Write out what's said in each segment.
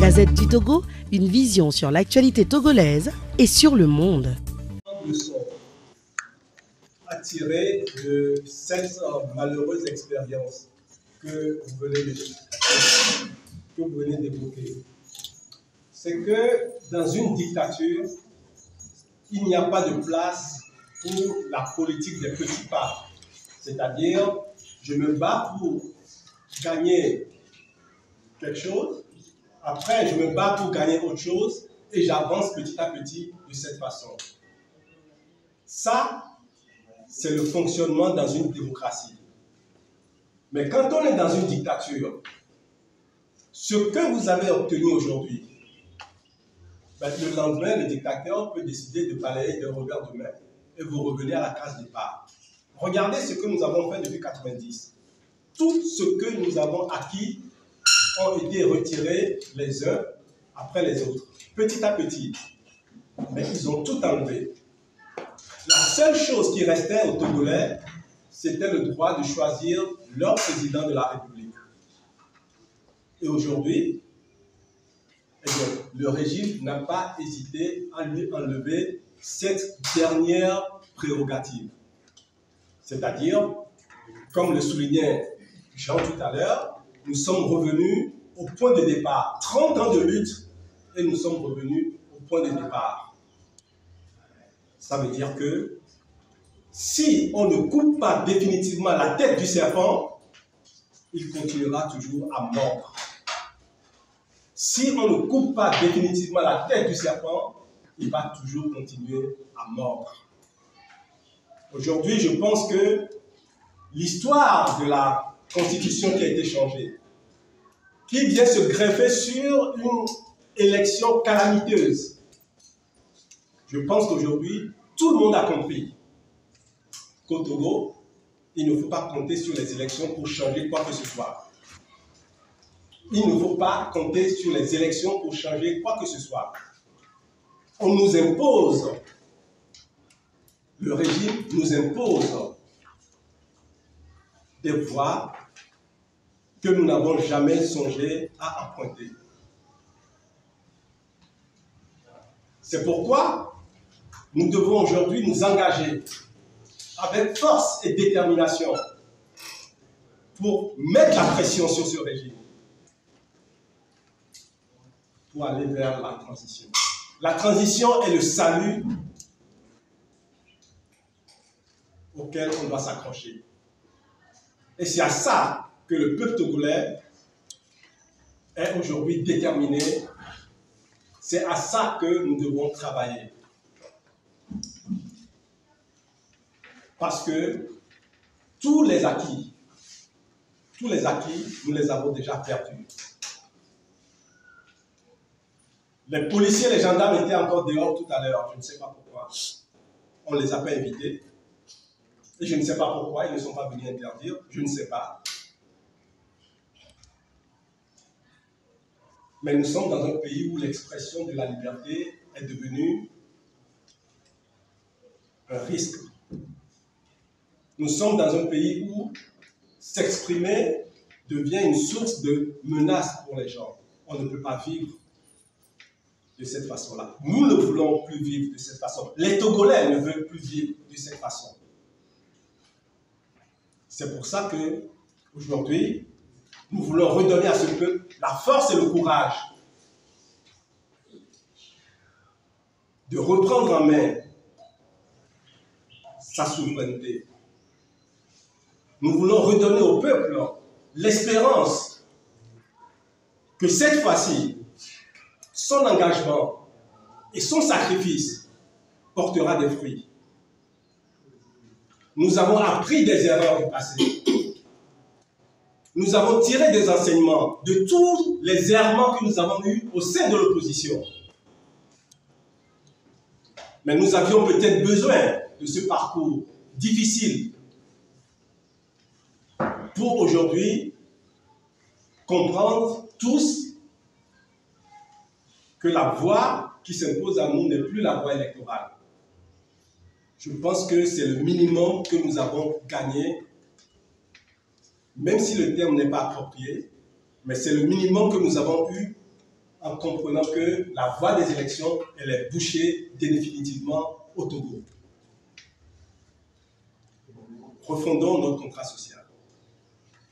Gazette du Togo, une vision sur l'actualité togolaise et sur le monde. Leçon à tirer de cette malheureuse expérience que vous venez d'évoquer, c'est que dans une dictature, il n'y a pas de place pour la politique des petits pas. C'est-à-dire, je me bats pour gagner quelque chose, après je me bats pour gagner autre chose et j'avance petit à petit de cette façon. Ça, c'est le fonctionnement dans une démocratie. Mais quand on est dans une dictature, ce que vous avez obtenu aujourd'hui, le lendemain, le dictateur peut décider de balayer d'un revers de main et vous revenez à la case départ. Regardez ce que nous avons fait depuis 1990. Tout ce que nous avons acquis ont été retirés les uns après les autres, petit à petit. Mais ils ont tout enlevé. La seule chose qui restait aux Togolais, c'était le droit de choisir leur président de la République. Et aujourd'hui, le régime n'a pas hésité à lui enlever cette dernière prérogative. C'est-à-dire, comme le soulignait Jean tout à l'heure, nous sommes revenus au point de départ. 30 ans de lutte et nous sommes revenus au point de départ. Ça veut dire que si on ne coupe pas définitivement la tête du serpent, il continuera toujours à mordre. Si on ne coupe pas définitivement la tête du serpent, il va toujours continuer à mordre. Aujourd'hui, je pense que l'histoire de la Constitution qui a été changée, qui vient se greffer sur une élection calamiteuse, je pense qu'aujourd'hui, tout le monde a compris qu'au Togo, il ne faut pas compter sur les élections pour changer quoi que ce soit. Il ne faut pas compter sur les élections pour changer quoi que ce soit. On nous impose, le régime nous impose des voies que nous n'avons jamais songé à emprunter. C'est pourquoi nous devons aujourd'hui nous engager avec force et détermination pour mettre la pression sur ce régime, pour aller vers la transition. La transition est le salut auquel on doit s'accrocher. Et c'est à ça que le peuple togolais est aujourd'hui déterminé. C'est à ça que nous devons travailler. Parce que tous les acquis, nous les avons déjà perdus. Les policiers, les gendarmes étaient encore dehors tout à l'heure, je ne sais pas pourquoi. On ne les a pas invités. Et je ne sais pas pourquoi ils ne sont pas venus interdire, je ne sais pas. Mais nous sommes dans un pays où l'expression de la liberté est devenue un risque. Nous sommes dans un pays où s'exprimer devient une source de menace pour les gens. On ne peut pas vivre de cette façon-là. Nous ne voulons plus vivre de cette façon. Les Togolais ne veulent plus vivre de cette façon. C'est pour ça que aujourd'hui, nous voulons redonner à ce peuple la force et le courage de reprendre en main sa souveraineté. Nous voulons redonner au peuple l'espérance que cette fois-ci, son engagement et son sacrifice portera des fruits. Nous avons appris des erreurs du passé. Nous avons tiré des enseignements de tous les errements que nous avons eus au sein de l'opposition. Mais nous avions peut-être besoin de ce parcours difficile pour aujourd'hui comprendre tous que la voie qui s'impose à nous n'est plus la voie électorale. Je pense que c'est le minimum que nous avons gagné, même si le terme n'est pas approprié, mais c'est le minimum que nous avons eu en comprenant que la voie des élections, elle est bouchée définitivement au Togo. Refondons notre contrat social.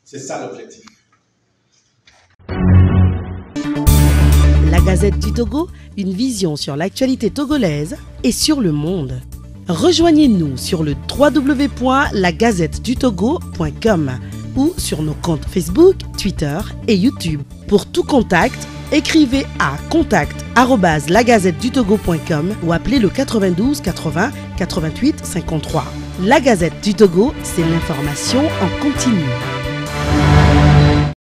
C'est ça l'objectif. La Gazette du Togo, une vision sur l'actualité togolaise et sur le monde. Rejoignez-nous sur le www.lagazettedutogo.com ou sur nos comptes Facebook, Twitter et YouTube. Pour tout contact, écrivez à contact@lagazettedutogo.com ou appelez le 92 80 88 53. La Gazette du Togo, c'est l'information en continu.